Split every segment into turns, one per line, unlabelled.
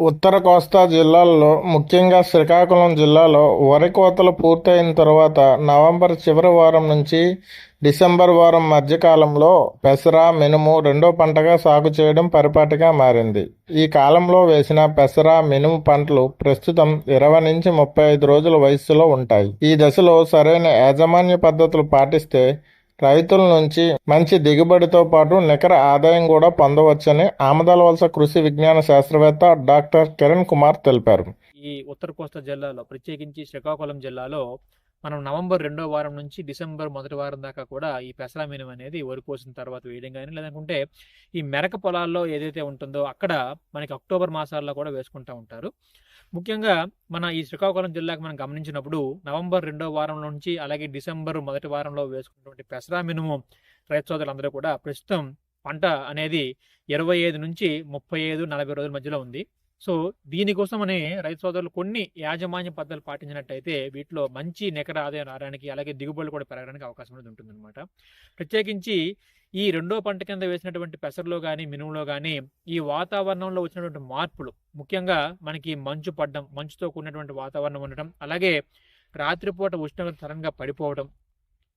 ఉత్తర కోస్తా జిల్లాల్లో ముఖ్యంగా శ్రీకాకుళం జిల్లాలో వరి కోతలు పూర్తయిన తర్వాత నవంబర్ చివరి వారం నుంచి డిసెంబర్ వారం మధ్యకాలంలో పెసర, మినుము రెండో పంటగా సాగు చేయడం పరిపాటిగా మారింది. ఈ కాలంలో వేసిన పెసర, మినుము పంటలు ప్రస్తుతం 20 నుంచి 35 రోజుల వయస్సులో ఉంటాయి. ఈ దశలో సరైన యాజమాన్య పద్ధతులు పాటిస్తే రైతుల నుంచి మంచి దిగుబడితో పాటు నికర ఆదాయం కూడా పొందవచ్చని ఆమదాలవలస కృషి విజ్ఞాన శాస్త్రవేత్త డాక్టర్ కిరణ్ కుమార్ తెలిపారు.
ఈ ఉత్తర కోస్తా జిల్లాలో ప్రత్యేకించి శ్రీకాకుళం జిల్లాలో మనం నవంబర్ 2వ వారం నుంచి డిసెంబర్ 1వ వారం దాకా కూడా ఈ పెసర మినుము అనేది వరి కోసిన తర్వాత వేయడం కానీ, లేదంటే ఈ మెరక పొలాల్లో ఏదైతే ఉంటుందో అక్కడ మనకి అక్టోబర్ మాసాల్లో కూడా వేసుకుంటూ ఉంటారు. ముఖ్యంగా మన ఈ శ్రీకాకుళం జిల్లాకు మనం గమనించినప్పుడు నవంబర్ 2వ వారం నుంచి అలాగే డిసెంబర్ 1వ వారంలో వేసుకున్నటువంటి పెసర మినుము రైతు సోదరులందరూ కూడా ప్రస్తుతం పంట అనేది 25 నుంచి 35, 40 రోజుల మధ్యలో ఉంది. సో దీనికోసమని రైతు సోదరులు కొన్ని యాజమాన్య పద్ధతులు పాటించినట్టయితే వీటిలో మంచి నికర ఆదాయం రావడానికి అలాగే దిగుబడులు కూడా పెరగడానికి అవకాశం అనేది ఉంటుందన్నమాట. ప్రత్యేకించి ఈ రెండో పంట కింద వేసినటువంటి పెసరలో కానీ మినుములో కానీ ఈ వాతావరణంలో వచ్చినటువంటి మార్పులు, ముఖ్యంగా మనకి మంచు పడడం, మంచుతో కూడినటువంటి వాతావరణం ఉండటం, అలాగే రాత్రిపూట ఉష్ణోగ్రత సడన్గా పడిపోవడం,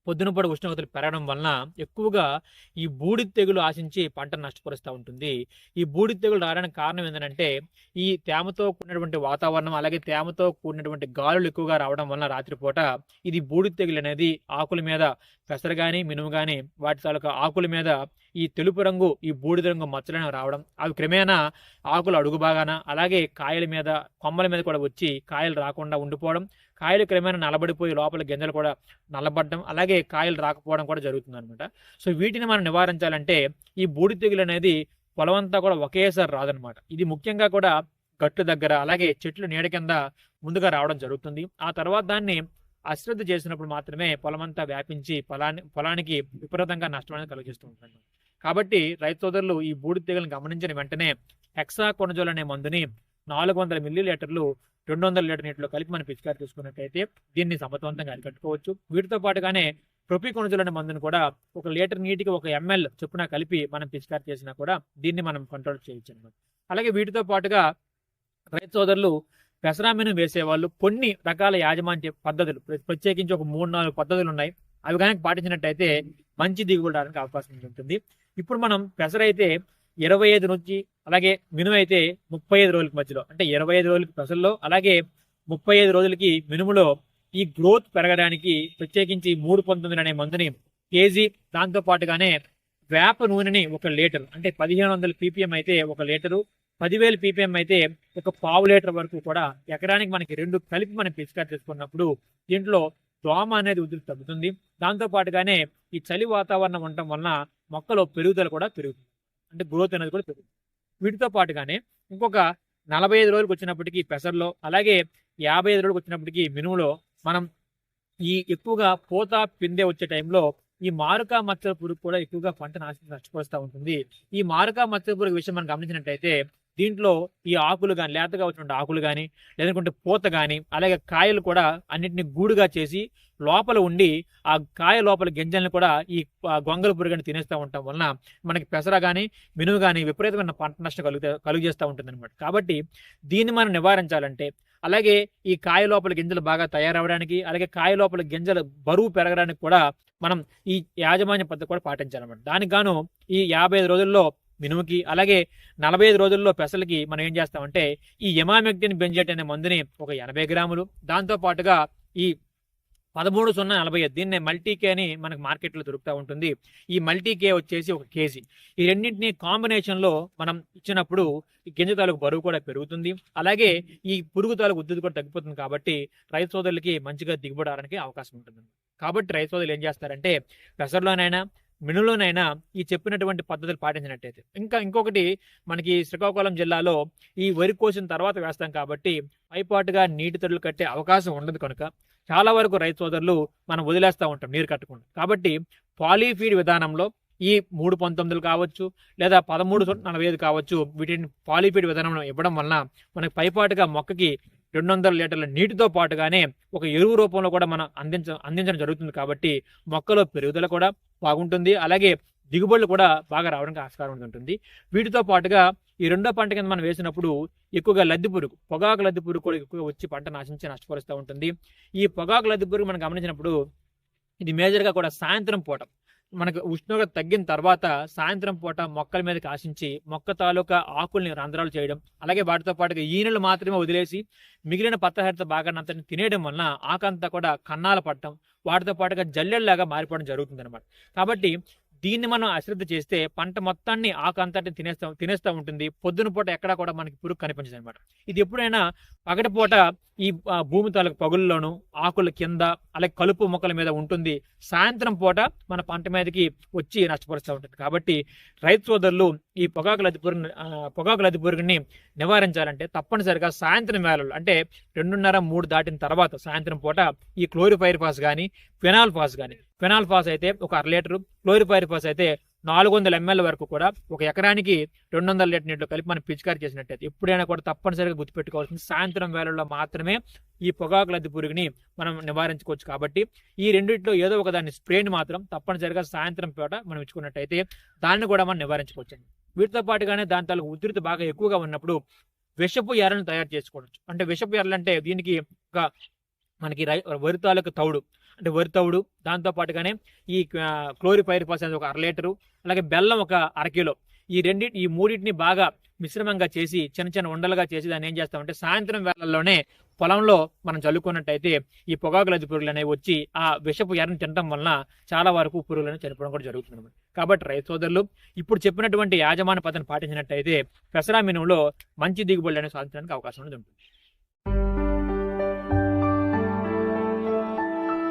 పొద్దునపూట ఉష్ణోగ్రతలు పెరగడం వలన ఎక్కువగా ఈ బూడిద తెగులు ఆశించి పంటను నష్టపరుస్తూ ఉంటుంది. ఈ బూడిద తెగులు రావడానికి కారణం ఏంటంటే ఈ తేమతో కూడినటువంటి వాతావరణం అలాగే తేమతో కూడినటువంటి గాలులు ఎక్కువగా రావడం వలన రాత్రిపూట ఇది బూడిద తెగులు అనేది ఆకుల మీద, పెసర కానీ మినుము కానీ వాటి తాలూకా ఆకుల మీద ఈ తెలుపు రంగు, ఈ బూడిద రంగు మచ్చలను రావడం, అవి క్రమేణా ఆకులు అడుగు భాగాన అలాగే కాయల మీద, కొమ్మల మీద కూడా వచ్చి కాయలు రాకుండా ఉండిపోవడం, కాయలు క్రమేణా నల్లబడిపోయి లోపల గింజలు కూడా నల్లబడడం, అలాగే కాయలు రాకపోవడం కూడా జరుగుతుంది అనమాట. సో వీటిని మనం నివారించాలంటే ఈ బూడిద తెగులు అనేది పొలమంతా కూడా ఒకేసారి రాదనమాట. ఇది ముఖ్యంగా కూడా గట్టు దగ్గర అలాగే చెట్లు నీడ కింద ముందుగా రావడం జరుగుతుంది. ఆ తర్వాత దాన్ని అశ్రద్ధ చేసినప్పుడు మాత్రమే పొలమంతా వ్యాపించి పొలానికి విపరీతంగా నష్టం అనేది కలిగిస్తూ ఉంటుంది. కాబట్టి రైతు సోదరులు ఈ బూడిద తెగులను గమనించిన వెంటనే హెక్సాకొనజోల్ అనే మందుని 400 మిల్లీలీటర్లు 200 లీటర్ నీటిలో కలిపి మనం పిచికారి చేసుకున్నట్టయితే దీన్ని సమర్థవంతంగా అరికట్టుకోవచ్చు. వీటితో పాటుగానే ప్రొపికొనజోల్ అనే మందుని కూడా 1 లీటర్ నీటికి 1 ml చొప్పున కలిపి మనం పిచికారి చేసినా కూడా దీన్ని మనం కంట్రోల్ చేయొచ్చు అన్నమాట. అలాగే వీటితో పాటుగా రైతు సోదరులు పెసర మినుము వేసేవాళ్ళు కొన్ని రకాల యాజమాన్య పద్ధతులు, ప్రత్యేకించి ఒక 3-4 పద్ధతులు ఉన్నాయి. అవి కనుక పాటించినట్టయితే మంచి దిగుబడి రావడానికి అవకాశం ఉంటుంది. ఇప్పుడు మనం పెసర అయితే 25 నుంచి అలాగే మినుము అయితే 35 రోజులకి మధ్యలో, అంటే 25 రోజులకి పెసరలో అలాగే 35 రోజులకి మినుములో ఈ గ్రోత్ పెరగడానికి ప్రత్యేకించి 319 అనే మందుని కేజీ, దాంతో పాటుగానే వేప నూనెని 1 లీటర్, అంటే 1500 ppm అయితే 1 లీటరు, 10,000 ppm అయితే 1/4 లీటర్ వరకు కూడా ఎకరానికి మనకి 2 కలిపి మనం పిచికారి చేసుకున్నప్పుడు దీంట్లో దోమ అనేది ఉధృతి తగ్గుతుంది. దాంతో పాటుగానే ఈ చలి వాతావరణం ఉండటం వలన మొక్కలో పెరుగుదల కూడా పెరుగుతుంది, అంటే గ్రోత్ అనేది కూడా పెరుగుతుంది. వీటితో పాటుగానే ఇంకొక 45 రోజులకు వచ్చినప్పటికీ పెసర్లో అలాగే 55 రోజులకు వచ్చినప్పటికీ మినుములో మనం ఈ ఎక్కువగా పూత పిందె వచ్చే టైంలో ఈ మారుకా మచ్చల పురుగు కూడా ఎక్కువగా పంట నష్టపరుస్తూ ఉంటుంది. ఈ మారుకా మచ్చల పురుగు విషయం మనం గమనించినట్టయితే దీంట్లో ఈ ఆకులు కానీ, లేతగా వచ్చినటువంటి ఆకులు కానీ, లేదంటే పూత కానీ, అలాగే కాయలు కూడా అన్నింటినీ గూడుగా చేసి లోపల ఉండి ఆ కాయ లోపల గింజల్ని కూడా ఈ గొంగల పురుగని తినేస్తూ ఉండటం వలన మనకి పెసర కానీ మినుము కానీ విపరీతమైన పంట నష్టం కలుగజేస్తూ ఉంటుంది అనమాట. కాబట్టి దీన్ని మనం నివారించాలంటే, అలాగే ఈ కాయ లోపల గింజలు బాగా తయారవడానికి, అలాగే కాయ లోపల గింజలు బరువు పెరగడానికి కూడా మనం ఈ యాజమాన్య పద్ధతి కూడా పాటించాలన్నమాట. దానికి గాను ఈ 55 రోజుల్లో మినుముకి అలాగే 45 రోజుల్లో పెసలకి మనం ఏం చేస్తామంటే ఈ ఎమామెక్టిన్ బెంజేట్ అనే మందుని 80 గ్రాములు, దాంతో పాటుగా ఈ 13-0-40 దీన్నే మల్టీకే అని మనకు మార్కెట్లో దొరుకుతూ ఉంటుంది. ఈ మల్టీకే వచ్చేసి 1 కేజీ. ఈ రెండింటిని కాంబినేషన్లో మనం ఇచ్చినప్పుడు ఈ గింజ తాలూకు బరువు కూడా పెరుగుతుంది, అలాగే ఈ పురుగు తాలూకు ఉద్ధృతి కూడా తగ్గిపోతుంది. కాబట్టి రైతు సోదరులకి మంచిగా దిగుబడి రావడానికి అవకాశం ఉంటుంది. కాబట్టి రైతు సోదరులు ఏం చేస్తారంటే పెసరలోనైనా మినుములోనైనా ఈ చెప్పినటువంటి పద్ధతులు పాటించినట్టయితే, ఇంకొకటి మనకి శ్రీకాకుళం జిల్లాలో ఈ వరి కోసిన తర్వాత వేస్తాం కాబట్టి పైపాటుగా నీటి తడులు కట్టే అవకాశం ఉండదు కనుక చాలా వరకు రైతు సోదరులు మనం వదిలేస్తూ ఉంటాం నీరు కట్టకుండా. కాబట్టి పాలీఫీడ్ విధానంలో ఈ 319 కావచ్చు లేదా 13-45 కావచ్చు, వీటిని పాలీఫీడ్ విధానంలో ఇవ్వడం వలన మనకి పైపాటుగా మొక్కకి 200 లీటర్ల నీటితో పాటుగానే ఒక ఎరువు రూపంలో కూడా మనం అందించడం జరుగుతుంది. కాబట్టి మొక్కలో పెరుగుదల కూడా బాగుంటుంది, అలాగే దిగుబడులు కూడా బాగా రావడానికి ఆస్కారం ఉంటుంది. వీటితో పాటుగా ఈ రెండో పంట కింద మనం వేసినప్పుడు ఎక్కువగా లద్దె పురుగు, పొగాకు లద్దె పురుగు కూడా ఎక్కువగా వచ్చి పంట నాశించి నష్టపరుస్తూ ఉంటుంది. ఈ పొగాకు లద్దె పురుగు మనం గమనించినప్పుడు ఇది మేజర్గా కూడా సాయంత్రం పూట మనకు ఉష్ణోగ్రత తగ్గిన తర్వాత సాయంత్రం పూట మొక్కల మీదకి ఆశించి మొక్క తాలూకా ఆకుల్ని రంధ్రాలు చేయడం, అలాగే వాటితో పాటుగా ఈనెలు మాత్రమే వదిలేసి మిగిలిన పత్రహరిత భాగాన్ని అంతా తినేయడం వలన ఆకంతా కూడా కన్నాలు పట్టడం, వాటితో పాటుగా జల్లెల్లాగా మారిపోవడం జరుగుతుంది అనమాట. కాబట్టి దీన్ని మనం అశ్రద్ధ చేస్తే పంట మొత్తాన్ని ఆకంతటి తినేస్తూ ఉంటుంది. పొద్దున పూట ఎక్కడా కూడా మనకి పురుగు కనిపించదు అనమాట. ఇది ఎప్పుడైనా పగటిపూట ఈ భూమి తాలూకు పగుల్లోను ఆకుల కింద అలాగే కలుపు మొక్కల మీద ఉంటుంది. సాయంత్రం పూట మన పంట మీదకి వచ్చి నష్టపరుస్తూ ఉంటుంది. కాబట్టి రైతు సోదరులు ఈ పొగాకు లద్దె పురుగుని నివారించాలంటే తప్పనిసరిగా సాయంత్రం వేళల్లో అంటే 2:30-3 దాటిన తర్వాత సాయంత్రం పూట ఈ క్లోరిపైరిఫాస్ కానీ ఫెనాల్ఫాస్ అయితే ఒక 1/2 లీటరు, క్లోరిపైరిఫాస్ అయితే 400 ml వరకు కూడా ఒక ఎకరానికి 200 లీటర్ నీటిలో కలిపి మనం పిచికారి చేసినట్టయితే ఎప్పుడైనా కూడా తప్పనిసరిగా గుర్తుపెట్టుకోవాల్సింది సాయంత్రం వేళల్లో మాత్రమే ఈ పొగాకు లద్దె పురుగుని మనం నివారించుకోవచ్చు. కాబట్టి ఈ రెండింటిలో ఏదో ఒక దాన్ని స్ప్రేని మాత్రం తప్పనిసరిగా సాయంత్రం పూట మనం ఇచ్చుకున్నట్టయితే దాన్ని కూడా మనం నివారించుకోవచ్చు. వీటితో పాటుగానే దాని తాలూకు ఉధృతి బాగా ఎక్కువగా ఉన్నప్పుడు విషపు ఎరలను తయారు చేసుకోవచ్చు. అంటే విషపు ఎరలు అంటే దీనికి ఒక మనకి వరి తాలూకు తౌడు అంటే వరి తౌడు, దాంతో పాటుగానే ఈ క్లోరిపైరిఫాస్ అనేది ఒక 1/2 లీటరు, అలాగే బెల్లం ఒక 1/2 కిలో, ఈ మూడింటిని బాగా మిశ్రమంగా చేసి చిన్న చిన్న ఉండలుగా చేసి దాన్ని ఏం చేస్తామంటే సాయంత్రం వేళల్లోనే పొలంలో మనం చల్లుకున్నట్టయితే ఈ పొగాకు లద్దె పురుగులు అనేవి వచ్చి ఆ విషపు ఎర్రని తినడం వలన చాలా వరకు పురుగులను చనిపోవడం కూడా జరుగుతుంది. కాబట్టి రైతు సోదరులు ఇప్పుడు చెప్పినటువంటి యాజమాన్య పద్ధతిని పాటించినట్టయితే పెసరా మినుములో మంచి దిగుబడులను సాధించడానికి అవకాశం ఉంటుంది.